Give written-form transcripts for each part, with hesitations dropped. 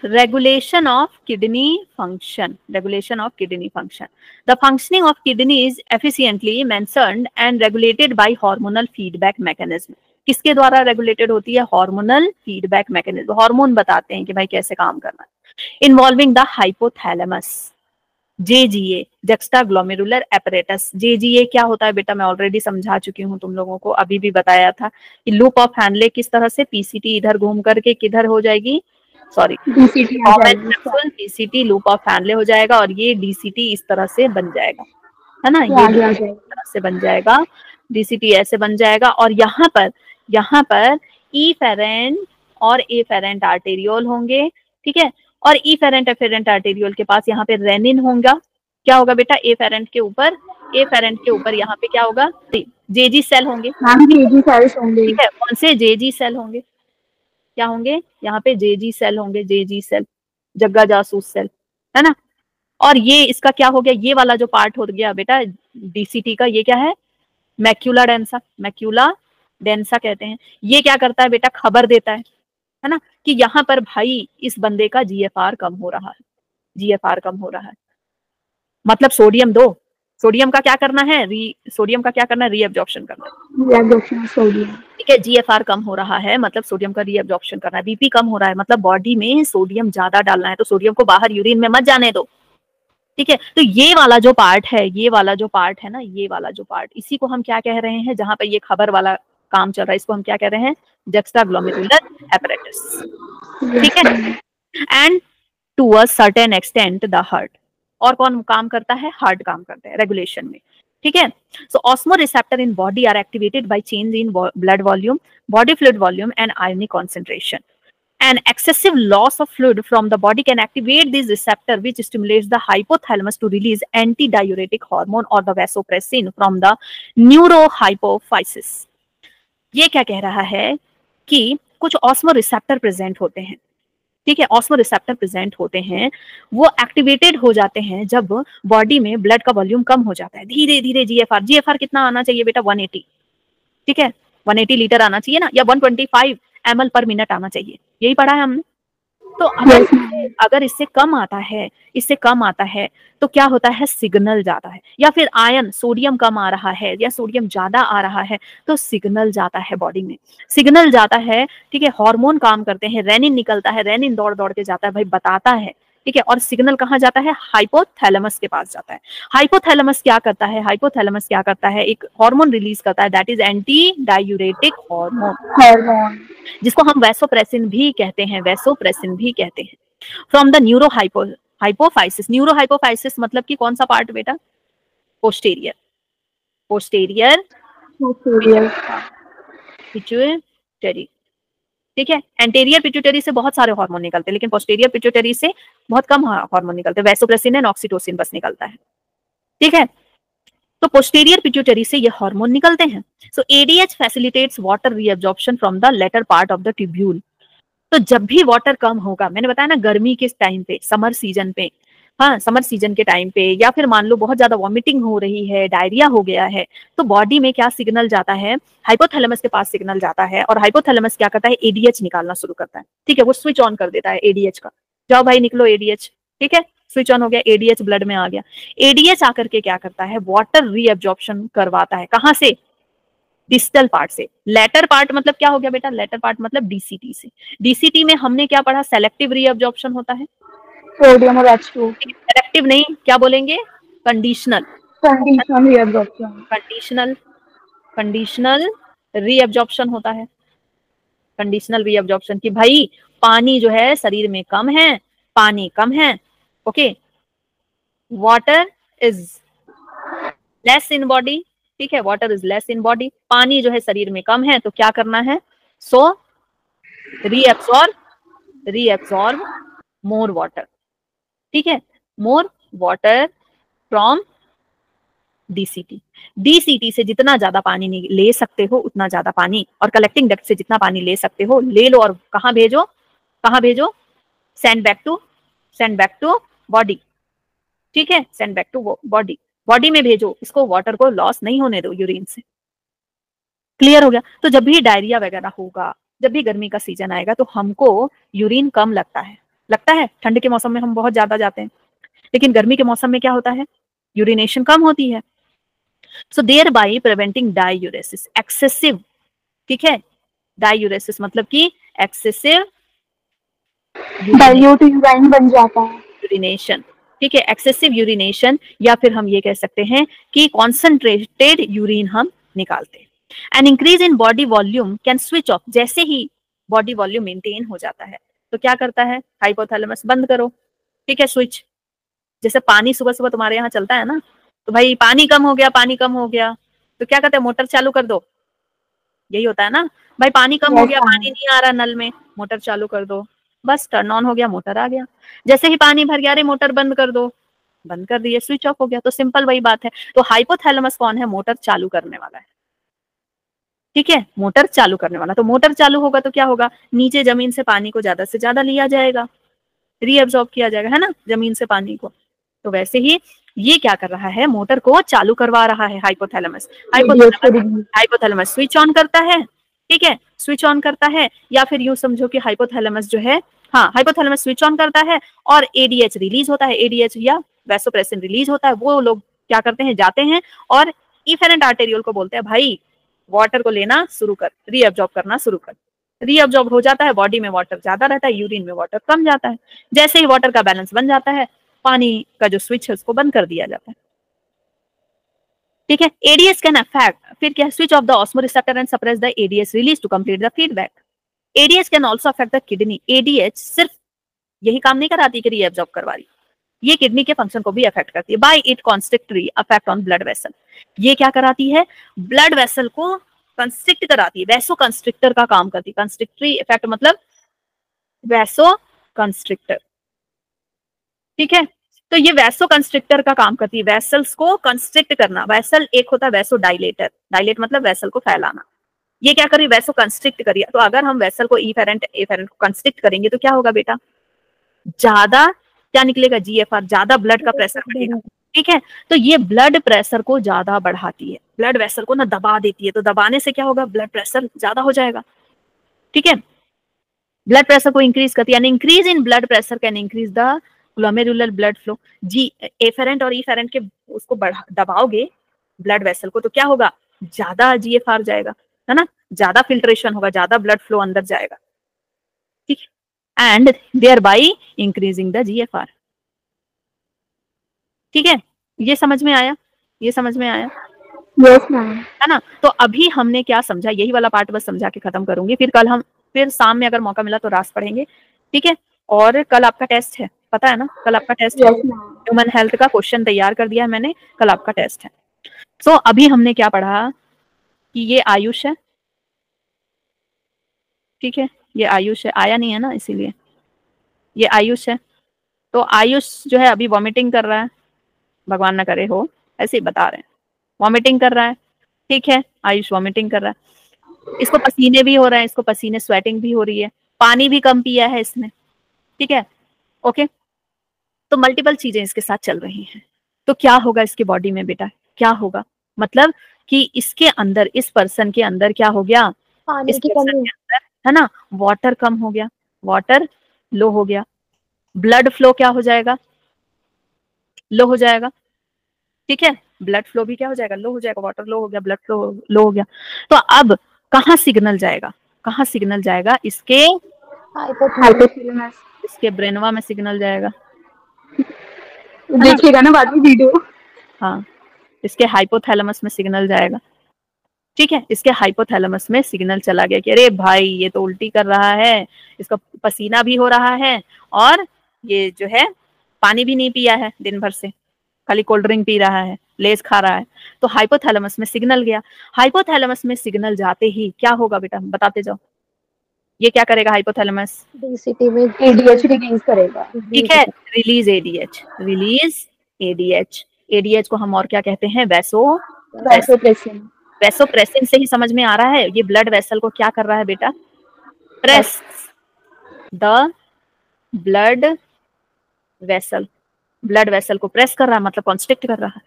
regulation of kidney function. Regulation of kidney function. The functioning of kidney is efficiently mentioned and regulated by hormonal feedback mechanism. किसके द्वारा regulated होती है? Hormonal feedback mechanism. Hormone बताते हैं कि भाई कैसे काम करना है। Involving the hypothalamus, JGA, juxtaglomerular apparatus. JGA क्या होता है बेटा? मैं ऑलरेडी समझा चुकी हूँ तुम लोगों को, अभी भी बताया था कि लूप ऑफ हैनले किस तरह से, पीसीटी इधर घूम करके किधर हो जाएगी, sorry PCT loop of Henle हो जाएगा और ये डीसीटी इस तरह से बन जाएगा, है ना, ये इस तरह से बन जाएगा, डीसीटी ऐसे बन जाएगा। और यहाँ पर इफेरेंट और एफेरेंट आर्टेरियोल होंगे, ठीक है। और इफेरेंट एफेरेंट आर्टेरियोल के पास यहाँ पे रेनिन होगा। क्या होगा बेटा? एफेरेंट के ऊपर यहाँ पे क्या होगा? जेजी सेल होंगे, ठीक है। कौन से? जेजी सेल होंगे। क्या होंगे? यहाँ पे जेजी सेल होंगे, जेजी सेल, जग्गा जासूस सेल, है ना। और ये इसका क्या हो गया? ये वाला जो पार्ट हो गया बेटा डीसीटी का, ये क्या है? मैक्यूला डेंसा, मैक्यूला डेंसा कहते हैं। ये क्या करता है बेटा? खबर देता है ना, कि यहाँ पर भाई इस बंदे का जीएफआर कम हो रहा है, जीएफआर कम हो रहा है, मतलब सोडियम दो। सोडियम का क्या करना है? रीअब्जॉर्प्शन करना है, सोडियम, ठीक है। जीएफआर कम हो रहा है मतलब सोडियम का रीअब्जॉर्प्शन करना है। बीपी कम हो रहा है मतलब बॉडी में सोडियम ज्यादा डालना है, तो सोडियम को बाहर यूरिन में मत जाने दो, ठीक है। तो ये वाला जो पार्ट है, ये वाला जो पार्ट है ना, ये वाला जो पार्ट, इसी को हम क्या कह रहे हैं? जहां पे ये खबर वाला काम चल रहा है, इसको हम क्या कह रहे हैं? जक्स्टाग्लोमेरुलर एपरेटस, ठीक है। And to a certain extent the heart. और कौन काम करता है? हार्ट काम करता है रेगुलेशन में, ठीक है। So osmoreceptor in body are activated by change in blood volume, body fluid volume and ionic concentration. An excessive loss of fluid from the body can activate this receptor, which stimulates the hypothalamus to release antidiuretic hormone or the vasopressin from the neurohypophysis. ये क्या कह रहा है कि कुछ osmo receptor present होते हैं, ठीक है। ऑस्मो रिसेप्टर प्रेजेंट होते हैं, वो एक्टिवेटेड हो जाते हैं जब बॉडी में ब्लड का वॉल्यूम कम हो जाता है। धीरे धीरे जीएफआर कितना आना चाहिए बेटा? 180, ठीक है। 180 लीटर आना चाहिए ना, या 125 ml पर मिनट आना चाहिए, यही पढ़ा है हमने। तो अगर इससे कम आता है तो क्या होता है? सिग्नल जाता है। या फिर आयन, सोडियम कम आ रहा है या सोडियम ज्यादा आ रहा है तो सिग्नल जाता है बॉडी में, सिग्नल जाता है, ठीक है। हार्मोन काम करते हैं, रेनिन निकलता है, रेनिन दौड़ दौड़ के जाता है भाई, बताता है, ठीक है। और सिग्नल कहाँ जाता है? हाइपोथैलेमस के पास जाता है। हाइपोथैलेमस क्या करता है? एक हार्मोन रिलीज करता है, that is anti diuretic hormone, जिसको हम वैसोप्रेसिन भी कहते हैं, फ्रॉम द न्यूरोहाइपोफाइसिस। न्यूरोहाइपोफाइसिस मतलब कि कौन सा पार्ट बेटा? पोस्टीरियर पिट्यूटरी, ठीक है। एंटेरियर पिट्यूटरी से बहुत सारे हार्मोन निकलते हैं, लेकिन पोस्टीरियर पिट्यूटरी से बहुत कम हार्मोन निकलते हैं, वैसोप्रेसिन एंड ऑक्सीटोसिन बस निकलता है, ठीक है। तो पोस्टीरियर पिट्यूटरी से ये हार्मोन निकलते हैं। So ADH facilitates water reabsorption from the latter part of the tubule. तो जब भी वाटर कम होगा, मैंने बताया ना गर्मी के टाइम पे, समर सीजन पे, हाँ समर सीजन के टाइम पे, या फिर मान लो बहुत ज्यादा वॉमिटिंग हो रही है, डायरिया हो गया है, तो बॉडी में क्या सिग्नल जाता है? हाइपोथैलेमस के पास सिग्नल जाता है, और हाइपोथैलेमस क्या करता है? एडीएच निकालना शुरू करता है, ठीक है। वो स्विच ऑन कर देता है एडीएच का, जाओ भाई निकलो एडीएच, ठीक है। स्विच ऑन हो गया, एडीएच ब्लड में आ गया। एडीएच आकर के क्या करता है? वाटर रीअब्जॉर्प्शन करवाता है। कहां से? डिस्टल पार्ट से। लेटर पार्ट मतलब क्या हो गया बेटा? लेटर पार्ट मतलब डीसीटी से। डीसीटी में हमने क्या पढ़ा? सेलेक्टिव रीअब्जॉर्प्शन होता है, सोडियम और H2। सेलेक्टिव नहीं, क्या बोलेंगे? कंडीशनल रीअब्जॉर्प्शन होता है। कंडीशनल रीअब्जॉर्प्शन की भाई पानी जो है शरीर में कम है, पानी कम है, okay, water is less in body, ठीक है, water is less in body, पानी जो है शरीर में कम है, तो क्या करना है? सो रीएब्सॉर्ब मोर वाटर, ठीक है, more water from DCT. DCT से जितना ज्यादा पानी ले सकते हो उतना ज्यादा पानी, और कलेक्टिंग डक्ट से जितना पानी ले सकते हो ले लो, और कहाँ भेजो? सेंड बैक टू बॉडी, ठीक है, सेंड बैक टू बॉडी में भेजो, इसको वाटर को लॉस नहीं होने दो यूरिन से। क्लियर हो गया? तो जब भी डायरिया वगैरह होगा, जब भी गर्मी का सीजन आएगा, तो हमको यूरिन कम लगता है, लगता है ठंड के मौसम में हम बहुत ज्यादा जाते हैं, लेकिन गर्मी के मौसम में क्या होता है, यूरिनेशन कम होती है। So thereby preventing diuresis, excessive, ठीक है, डायूरेसिस मतलब कि एक्सेसिव डाइल्यूट यूराइन बन जाता है। यूरिनेशन, ठीक है, एक्सेसिव यूरिनेशन, या फिर हम ये कह सकते हैं कि कॉन्सेंट्रेटेड यूरिन हम निकालते हैं। An increase in body volume can switch off, जैसे ही बॉडी वॉल्यूम मेंटेन हो जाता है तो क्या करता है, हाइपोथैलेमस बंद करो, ठीक है, स्विच। जैसे पानी सुबह सुबह तुम्हारे यहाँ चलता है ना, तो भाई पानी कम हो गया, पानी कम हो गया, तो क्या कहते हैं, मोटर चालू कर दो, यही होता है ना, भाई पानी कम हो गया, पानी नहीं आ रहा नल में, मोटर चालू कर दो, बस टर्न ऑन हो गया, मोटर आ गया। जैसे ही पानी भर गया, अरे मोटर बंद कर दो, बंद कर दिए, स्विच ऑफ हो गया। तो सिंपल वही बात है। तो हाइपोथैलेमस कौन है, मोटर चालू करने वाला है, ठीक है, मोटर चालू करने वाला। तो मोटर चालू होगा तो क्या होगा, नीचे जमीन से पानी को ज्यादा से ज्यादा लिया जाएगा, रीअब्सॉर्ब किया जाएगा, है ना, जमीन से पानी को। तो वैसे ही ये क्या कर रहा है, मोटर को चालू करवा रहा है हाइपोथैलेमस। हाइपोथैलेमस स्विच ऑन करता है, ठीक है, स्विच ऑन करता है, या फिर यूं समझो कि हाइपोथैलेमस जो है, हाँ, हाइपोथैलेमस स्विच ऑन करता है और एडीएच रिलीज होता है, एडीएच या वैसोप्रेसिन रिलीज होता है। वो लोग क्या करते हैं, जाते हैं और इफेरेंट आर्टेरियोल को बोलते हैं, भाई वाटर को लेना शुरू कर, रीअब्जॉर्ब करना शुरू कर। रीअब्जॉर्ब हो जाता है, बॉडी में वाटर ज्यादा रहता है, यूरिन में वाटर कम जाता है। जैसे ही वाटर का बैलेंस बन जाता है, पानी का जो स्विच है उसको बंद कर दिया जाता है, ठीक है। एडीएस कैन अफेक्ट, फिर क्या, switch off the osmoreceptor and suppress the ADS release to complete the feedback. ADS can also affect the kidney. ADH सिर्फ यही काम नहीं कराती कि रीअब्जॉर्ब करवा रही, ये किडनी के फंक्शन को भी अफेक्ट करती है। By it constrictory affect on blood vessel, ये क्या कराती है, ब्लड वेसल को कंस्ट्रिक्ट कराती है, वैसो कंस्ट्रिक्टर का काम करती है। कंस्ट्रिक्टरी इफेक्ट मतलब वैसो कंस्ट्रिक्टर, ठीक है। तो ये वैसो कंस्ट्रिक्टर का काम करती है, वेसल्स को कंस्ट्रिक्ट करना। वेसल एक होता है वैसो डायलेटर, डायलेट मतलब वेसल को फैलाना। ये क्या करी, वैसो कंस्ट्रिक्ट करिए। तो अगर हम वेसल को इफेरेंट को कंस्ट्रिक्ट करेंगे तो क्या होगा बेटा, ज्यादा क्या निकलेगा, जीएफआर, ज्यादा ब्लड का प्रेशर बढ़ेगा, ठीक है। तो ये ब्लड प्रेशर को ज्यादा बढ़ाती है, ब्लड वेसल को ना दबा देती है। तो दबाने से क्या होगा, ब्लड प्रेशर ज्यादा हो जाएगा, ठीक है। ब्लड प्रेशर को इंक्रीज करती है। Increase in blood pressure can increase the glomerular blood flow. जी एफेरेंट और इफेरेंट के उसको दबाओगे ब्लड वेसल को तो क्या होगा, ज्यादा जीएफआर जाएगा, है ना, ज्यादा फिल्ट्रेशन होगा, ज्यादा ब्लड फ्लो अंदर जाएगा, ठीक है, and thereby increasing the GFR, ठीक है। ये समझ में आया, ये समझ में आया, यस मैम। है ना। तो अभी हमने क्या समझा, यही वाला पार्ट बस समझा के खत्म करूंगी, फिर कल हम फिर शाम में अगर मौका मिला तो रास पढ़ेंगे, ठीक है। और कल आपका टेस्ट है, पता है ना, कल आपका टेस्ट है, ह्यूमन हेल्थ का क्वेश्चन तैयार कर दिया है मैंने, कल आपका टेस्ट है। सो अभी हमने क्या पढ़ा कि ये आयुष है, ठीक है, ये आयुष है, आया नहीं है ना इसीलिए, ये आयुष है। तो आयुष जो है अभी वॉमिटिंग कर रहा है, भगवान ना करे हो, ऐसे ही बता रहे हैं, वॉमिटिंग कर रहा है, ठीक है, आयुष वॉमिटिंग कर रहा है, इसको पसीने भी हो रहे हैं, इसको पसीने स्वेटिंग भी हो रही है, पानी भी कम पिया है इसने, ठीक है, ओके। तो मल्टीपल चीजें इसके साथ चल रही हैं। तो क्या होगा इसके बॉडी में बेटा, क्या होगा, मतलब कि इसके अंदर, इस पर्सन के अंदर क्या हो गया, इस पर्सन के अंदर, है ना, वाटर कम हो गया, वाटर लो हो गया, ब्लड फ्लो क्या हो जाएगा, लो हो जाएगा, ठीक है, ब्लड फ्लो भी क्या हो जाएगा, लो हो जाएगा, वाटर लो हो गया, ब्लड फ्लो लो हो गया। तो अब कहाँ सिग्नल जाएगा, कहाँ सिग्नल जाएगा, इसके इसके ब्रेनवा में सिग्नल जाएगा, देखिएगा ना बाद में वीडियो। हाँ, इसके हाइपोथैलेमस में सिग्नल जाएगा, ठीक है, इसके हाइपोथैलेमस में सिग्नल चला गया कि अरे भाई ये तो उल्टी कर रहा है, इसका पसीना भी हो रहा है, और ये जो है पानी भी नहीं पिया है दिन भर से, खाली कोल्ड ड्रिंक पी रहा है, लेस खा रहा है। तो हाइपोथैलेमस में सिग्नल गया। हाइपोथैलेमस में सिग्नल जाते ही क्या होगा बेटा, बताते जाओ, ये क्या करेगा हाइपोथैलेमस, डीसीटी में एडीएच रिलीज करेगा, ठीक है, release ADH, release ADH. ADH को हम और क्या कहते हैं, वैसोप्रेसिन। वैसोप्रेसिन से ही समझ में आ रहा है, ये ब्लड वेसल को क्या कर रहा है बेटा, press the blood vessel, blood vessel को प्रेस कर रहा है, मतलब कॉन्स्ट्रिक्ट कर रहा है,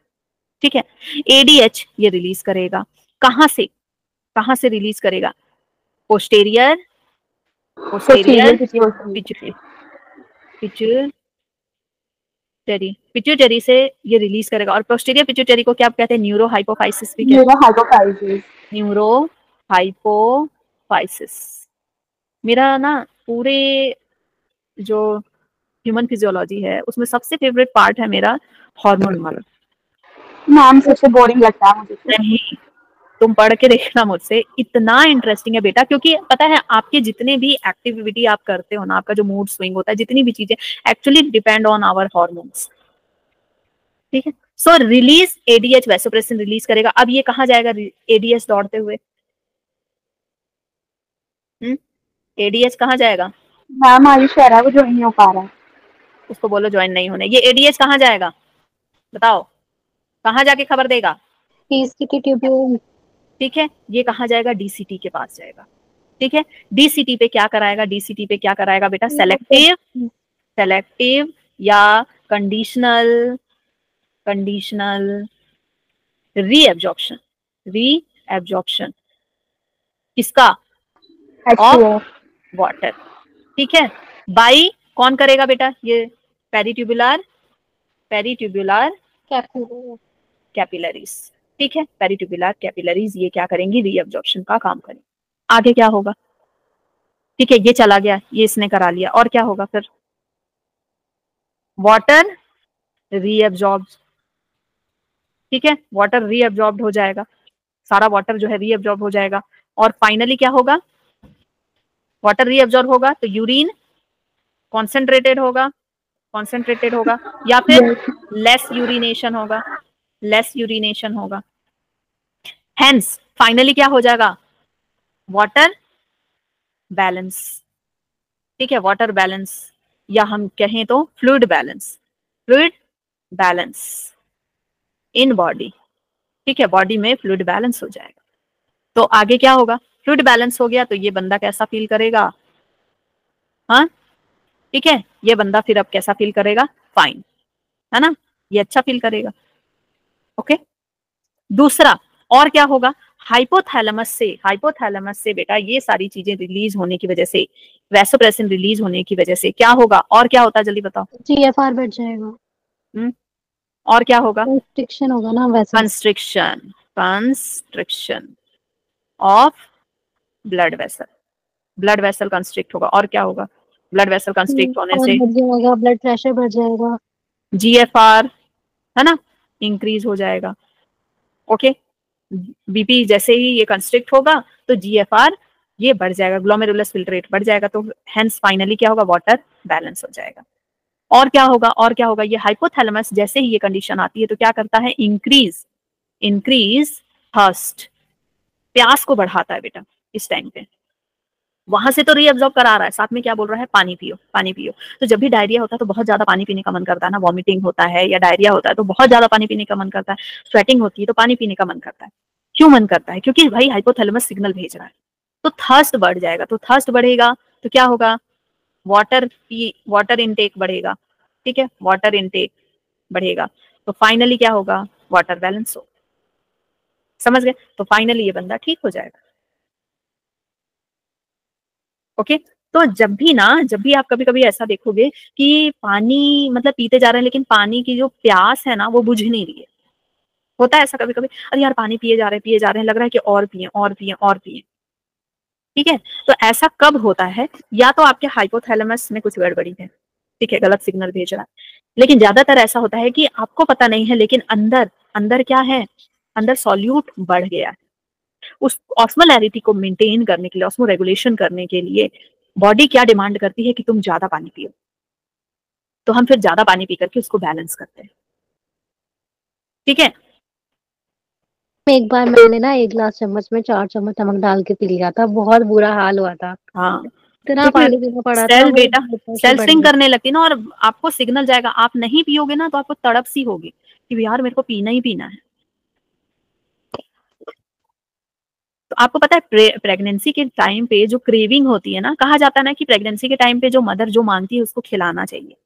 ठीक है। एडीएच ये रिलीज करेगा, कहां से, कहां से रिलीज करेगा, पोस्टेरियर, पोस्टेरियर पिट्यूटरी, पिट्यूटरी से ये रिलीज करेगा। और पोस्टीरियर पिट्यूटरी को क्या कहते हैं? न्यूरो हाइपोफाइसिस भी कहते हैं। Neuro hypophysis. मेरा ना पूरे जो ह्यूमन फिजियोलॉजी है उसमें सबसे फेवरेट पार्ट है मेरा हार्मोन वाला। नाम सबसे बोरिंग लगता है मुझे। नहीं, तुम पढ़ के देखना मुझसे, इतना इंटरेस्टिंग है बेटा। क्योंकि पता है आपके जितने भी एक्टिविटी आप करते हो ना, आपका जो मूड स्विंग होता है, जितनी भी चीजें actually depend on our hormones. ठीक है। So release ADH, vasopressin release करेगा। अब ये कहाँ जाएगा एडीएच दौड़ते हुए? एडीएच कहाँ जाएगा? मैम आयुष कह रहा है वो ज्वाइन नहीं हो पा रहा है। उसको बोलो ज्वाइन नहीं होने। ये एडीएच कहाँ जाएगा बताओ? कहाँ जाके खबर देगा? ठीक है, ये कहाँ जाएगा? डीसीटी के पास जाएगा। ठीक है, डीसीटी पे क्या कराएगा? डीसीटी पे क्या कराएगा बेटा? सेलेक्टिव या कंडीशनल रीएब्जॉर्प्शन किसका? Of water. ठीक है, बाई कौन करेगा बेटा? ये पेरिट्यूबुलर कैपिलरीज। ठीक है, पेरिट्यूबुलर कैपिलरीज ये क्या करेंगी? रीएब्जॉर्प्शन का काम करेंगे। आगे क्या होगा? ठीक है, ये चला गया, ये इसने करा लिया। और क्या होगा फिर? Water reabsorb. ठीक है, वाटर रीएब्जॉर्ब हो जाएगा, सारा वाटर जो है रीएब्जॉर्ब हो जाएगा। और फाइनली क्या होगा? वाटर रीएब्जॉर्ब होगा तो यूरिन कॉन्सेंट्रेटेड होगा या फिर लेस यूरिनेशन होगा। हेंस फाइनली क्या हो जाएगा? Water balance. ठीक है, वाटर बैलेंस, या हम कहें तो फ्लूइड बैलेंस इन बॉडी। ठीक है, बॉडी में फ्लूइड बैलेंस हो जाएगा। तो आगे क्या होगा? फ्लूइड बैलेंस हो गया तो ये बंदा कैसा फील करेगा? हाँ, ठीक है, ये बंदा फिर अब कैसा फील करेगा? फाइन, है ना, ये अच्छा फील करेगा। ओके, दूसरा और क्या होगा? हाइपोथैलेमस से बेटा ये सारी चीजें रिलीज होने की वजह से, वैसोप्रेसिन रिलीज होने की वजह से क्या होगा? और क्या होता है जल्दी बताओ? जीएफआर बढ़ जाएगा। और क्या होगा? कंस्ट्रिक्शन होगा ना, वैसे constriction of blood vessel constrict होगा। और क्या होगा? ब्लड वेसल कंस्ट्रिक्ट होने से ब्लड प्रेशर बढ़ जाएगा, जीएफआर है ना इंक्रीज हो जाएगा। ओके, बीपी जैसे ही ये कंस्ट्रिक्ट होगा तो जीएफआर ये बढ़ जाएगा, ग्लोमेरुलस फिल्ट्रेट बढ़ जाएगा। तो हेंस फाइनली क्या होगा? वाटर बैलेंस हो जाएगा। और क्या होगा? ये हाइपोथैलेमस जैसे ही ये कंडीशन आती है तो क्या करता है? इंक्रीज थर्स्ट, प्यास को बढ़ाता है बेटा इस टाइम पे। वहां से तो रीअब्जॉर्ब करा रहा है, साथ में क्या बोल रहा है? पानी पियो। तो जब भी डायरिया होता है तो बहुत ज्यादा पानी पीने का मन करता है ना, वॉमिटिंग होता है या डायरिया होता है तो बहुत ज्यादा पानी पीने का मन करता है, स्वेटिंग होती है तो पानी पीने का मन करता है। क्यों मन करता है? क्योंकि भाई हाइपोथैलेमस सिग्नल भेज रहा है। तो थर्स्ट बढ़ जाएगा, तो थर्स्ट बढ़ेगा तो क्या होगा? वाटर इनटेक बढ़ेगा। ठीक है, वाटर इनटेक बढ़ेगा तो फाइनली क्या होगा? वाटर बैलेंस हो। समझ गए? तो फाइनली ये बंदा ठीक हो जाएगा। ओके, तो जब भी आप कभी कभी ऐसा देखोगे कि पानी मतलब पीते जा रहे हैं लेकिन पानी की जो प्यास है ना वो बुझ नहीं रही है, होता है ऐसा कभी कभी, अरे यार पानी पिए जा रहे हैं, लग रहा है कि और पिए। ठीक है, तो ऐसा कब होता है? या तो आपके हाइपोथैलेमस में कुछ गड़बड़ी है, ठीक है, गलत सिग्नल भेज रहा है। लेकिन ज्यादातर ऐसा होता है कि आपको पता नहीं है लेकिन अंदर क्या है? अंदर सॉल्यूट बढ़ गया है। उस ऑस्मोलैरिटी को मेंटेन करने के लिए, ऑस्मो रेगुलेशन करने के लिए बॉडी क्या डिमांड करती है? कि तुम ज्यादा पानी पियो। तो हम फिर ज्यादा पानी पी करके उसको बैलेंस करते हैं। ठीक है, एक बार मैंने ना 1 गिलास चम्मच में 4 चम्मच नमक डाल के पी लिया था, बहुत बुरा हाल हुआ था। हाँ, इतना पानी पीना पड़ा था। सेल बेटा सेल स्विंग करने लगती ना, और आपको सिग्नल जाएगा, आप नहीं पियोगे ना तो आपको तड़प सी होगी कि यार मेरे को पीना ही पीना है। तो आपको पता है प्रेगनेंसी के टाइम पे जो क्रेविंग होती है ना, कहा जाता है ना कि प्रेगनेंसी के टाइम पे जो मदर जो मांगती है उसको खिलाना चाहिए।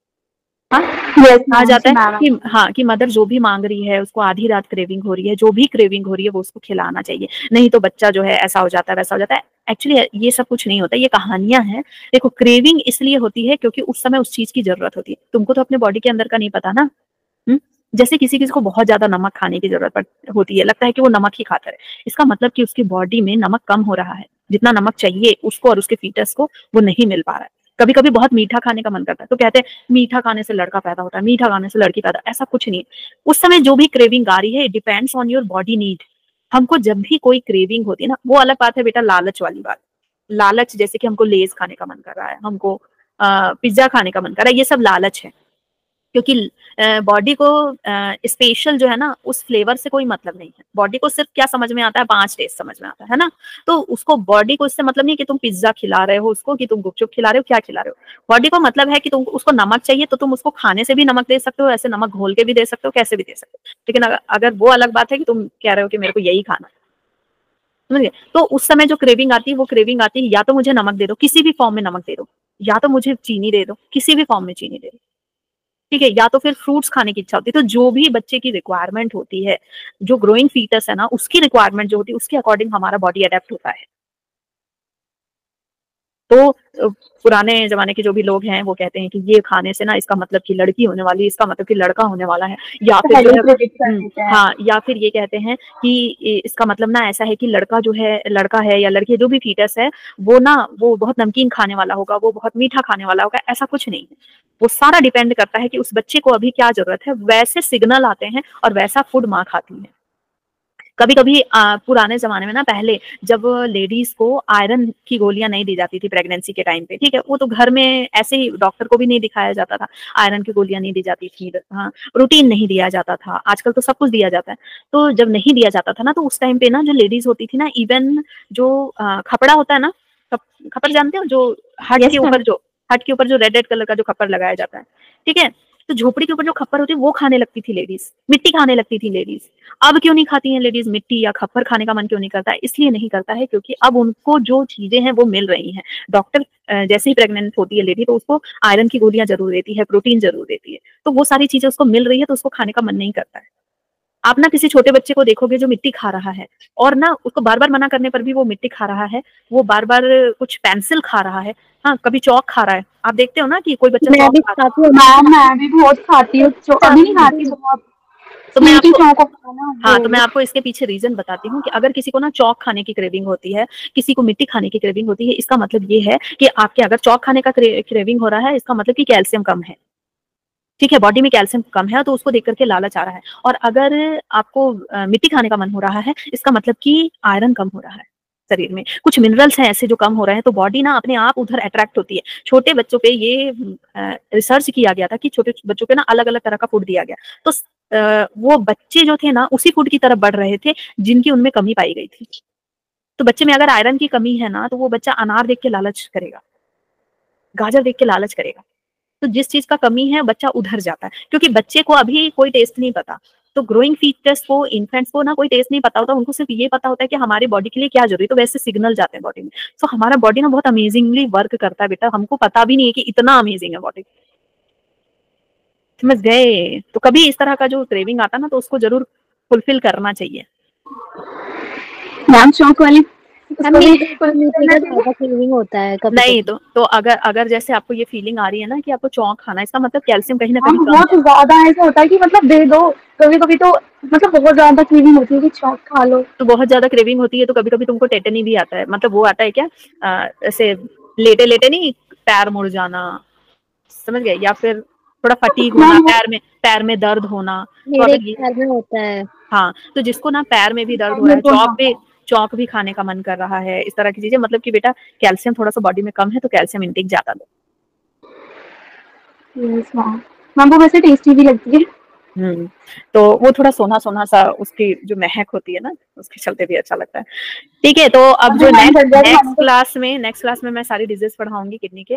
हाँ, कहा जाता है कि हाँ, कि मदर जो भी मांग रही है, उसको आधी रात क्रेविंग हो रही है, जो भी क्रेविंग हो रही है वो उसको खिलाना चाहिए, नहीं तो बच्चा जो है ऐसा हो जाता है वैसा हो जाता है। एक्चुअली ये सब कुछ नहीं होता, ये कहानियां हैं। देखो क्रेविंग इसलिए होती है क्योंकि उस समय उस चीज की जरूरत होती है। तुमको तो अपने बॉडी के अंदर का नहीं पता ना। जैसे किसी किसी को बहुत ज्यादा नमक खाने की जरूरत होती है, लगता है कि वो नमक ही खाता है, इसका मतलब कि उसकी बॉडी में नमक कम हो रहा है, जितना नमक चाहिए उसको और उसके फीटस को वो नहीं मिल पा रहा है। कभी कभी बहुत मीठा खाने का मन करता है तो कहते हैं मीठा खाने से लड़का पैदा होता है, मीठा खाने से लड़की पैदा, ऐसा कुछ नहीं है। उस समय जो भी क्रेविंग आ रही है it depends on your body need. हमको जब भी कोई क्रेविंग होती है ना, वो अलग बात है बेटा, लालच वाली बात। लालच जैसे कि हमको लेज खाने का मन कर रहा है, हमको पिज्जा खाने का मन कर रहा है, ये सब लालच है। क्योंकि बॉडी को स्पेशल जो है ना उस फ्लेवर से कोई मतलब नहीं है। बॉडी को सिर्फ क्या समझ में आता है, 5 टेस्ट समझ में आता है ना। तो उसको बॉडी को इससे मतलब नहीं कि तुम पिज्जा खिला रहे हो उसको, कि तुम गुपचुप खिला रहे हो, क्या खिला रहे हो। बॉडी को मतलब है कि तुम उसको नमक चाहिए तो तुम उसको खाने से भी नमक दे सकते हो, ऐसे नमक घोल के भी दे सकते हो, कैसे भी दे सकते हो। लेकिन अगर वो अलग बात है कि तुम कह रहे हो कि मेरे को यही खाना है, समझ गए। तो उस समय जो क्रेविंग आती है वो क्रेविंग आती है या तो मुझे नमक दे दो, किसी भी फॉर्म में नमक दे दो, या तो मुझे चीनी दे दो, किसी भी फॉर्म में चीनी दे दो, ठीक है, या तो फिर फ्रूट्स खाने की इच्छा होती है। तो जो भी बच्चे की रिक्वायरमेंट होती है, जो ग्रोइंग फीटस है ना उसकी रिक्वायरमेंट जो होती है उसके अकॉर्डिंग हमारा बॉडी अडेप्ट होता है। तो पुराने जमाने के जो भी लोग हैं वो कहते हैं कि ये खाने से ना इसका मतलब कि लड़की होने वाली, इसका मतलब कि लड़का होने वाला है, या फिर जो है हाँ, या फिर ये कहते हैं कि इसका मतलब ना ऐसा है कि लड़का जो है, लड़का है या लड़की जो भी फीटस है वो ना वो बहुत नमकीन खाने वाला होगा, वो बहुत मीठा खाने वाला होगा। ऐसा कुछ नहीं है, वो सारा डिपेंड करता है कि उस बच्चे को अभी क्या जरूरत है, वैसे सिग्नल आते हैं और वैसा फूड माँ खाती है। कभी कभी पुराने जमाने में ना, पहले जब लेडीज को आयरन की गोलियां नहीं दी जाती थी प्रेगनेंसी के टाइम पे, ठीक है, वो तो घर में ऐसे ही डॉक्टर को भी नहीं दिखाया जाता था, आयरन की गोलियां नहीं दी जाती थी, हाँ, रूटीन नहीं दिया जाता था। आजकल तो सब कुछ दिया जाता है। तो जब नहीं दिया जाता था ना तो उस टाइम पे ना जो लेडीज होती थी ना, इवन जो खपड़ा होता है ना, खपर जानते हो, जो हार्ट के ऊपर जो रेड रेड कलर का जो खप्पर लगाया जाता है, ठीक है, तो झोपड़ी के ऊपर जो खप्पर होती है वो खाने लगती थी लेडीज, मिट्टी खाने लगती थी लेडीज। अब क्यों नहीं खाती हैं लेडीज मिट्टी या खप्पर, खाने का मन क्यों नहीं करता है? इसलिए नहीं करता है क्योंकि अब उनको जो चीजें हैं वो मिल रही हैं। डॉक्टर जैसे ही प्रेग्नेंट होती है लेडी तो उसको आयरन की गोलियां जरूर देती है, प्रोटीन जरूर देती है, तो वो सारी चीजें उसको मिल रही है तो उसको खाने का मन नहीं करता है। आप ना किसी छोटे बच्चे को देखोगे जो मिट्टी खा रहा है और ना उसको बार बार मना करने पर भी वो मिट्टी खा रहा है, वो बार बार कुछ पेंसिल खा रहा है, हाँ कभी चौक खा रहा है। आप देखते हो ना कि कोई बच्चा मैं भी चौक खाता खाती हूँ, मैं भी बहुत खाती हूँ, अभी नहीं खाती बहुत। तो मैं आपको हाँ, तो मैं वो आपको इसके पीछे रीजन बताती हूँ कि अगर किसी को ना चौक खाने की क्रेविंग होती है, किसी को मिट्टी खाने की क्रेविंग होती है, इसका मतलब ये है कि आपके अगर चौक खाने का क्रेविंग हो रहा है, इसका मतलब कि कैल्शियम कम है, ठीक है, बॉडी में कैल्शियम कम है तो उसको देख करके लालच आ रहा है। और अगर आपको मिट्टी खाने का मन हो रहा है, इसका मतलब कि आयरन कम हो रहा है, शरीर में कुछ मिनरल्स हैं ऐसे जो कम हो रहे हैं, तो बॉडी ना अपने आप उधर अट्रैक्ट होती है। छोटे बच्चों पे ये रिसर्च किया गया था कि छोटे बच्चों पे ना अलग अलग तरह का फूड दिया गया, तो वो बच्चे जो थे ना उसी फूड की तरफ बढ़ रहे थे जिनकी उनमें कमी पाई गई थी। तो बच्चे में अगर आयरन की कमी है ना तो वो बच्चा अनार देख के लालच करेगा, गाजर देख के लालच करेगा। तो जिस चीज का कमी है बच्चा उधर जाता है, क्योंकि बच्चे को अभी कोई टेस्ट नहीं पता। तो ग्रोइंग फीटस को, इन्फेंट्स को ना कोई टेस्ट नहीं पता होता, उनको सिर्फ ये पता होता है कि हमारी बॉडी के लिए क्या जरूरी है, तो वैसे सिग्नल जाते हैं बॉडी में। तो हमारा बॉडी ना बहुत अमेजिंगली वर्क करता है बेटा, हमको पता भी नहीं है कि इतना अमेजिंग है बॉडी, समझ गए। तो कभी इस तरह का जो क्रेविंग आता ना तो उसको जरूर फुलफिल करना चाहिए। मैम चौक वाली फीलिंग होता है कभी नहीं कभी। तो अगर जैसे आपको ये फीलिंग आ रही है ना कि आपको चौक खाना है, इसका मतलब कैल्शियम कहीं ना कहीं कम बहुत ज्यादा ऐसा होता है कि मतलब दे दो, कभी कभी तो मतलब बहुत ज्यादा क्रेविंग होती है कि चौक खा लो। तो बहुत ज्यादा क्रेविंग होती है तो कभी कभी तुमको टेटनी भी आता है, मतलब वो आता है क्या, ऐसे लेटे लेटे नहीं, पैर मुड़ जाना, समझ गए, या फिर थोड़ा फटीग होना, पैर में दर्द होना। तो मेरे अगर ये ख्याल में होता है। हाँ, तो जिसको ना पैर में भी दर्द हो रहा है, चौक भी खाने का मन कर रहा है, इस तरह की चीजें, मतलब कि बेटा कैल्शियम थोड़ा सा बॉडी में कम है तो कैल्शियम इंटेक ज्यादा दो। मैम वो वैसे टेस्टी भी लगती है। तो वो थोड़ा सोना सोना सा उसकी जो महक होती है ना उसके चलते भी अच्छा लगता है। ठीक है, तो अब जो नेक्स्ट क्लास में मैं सारी डिजीज पढ़ाऊंगी किडनी के।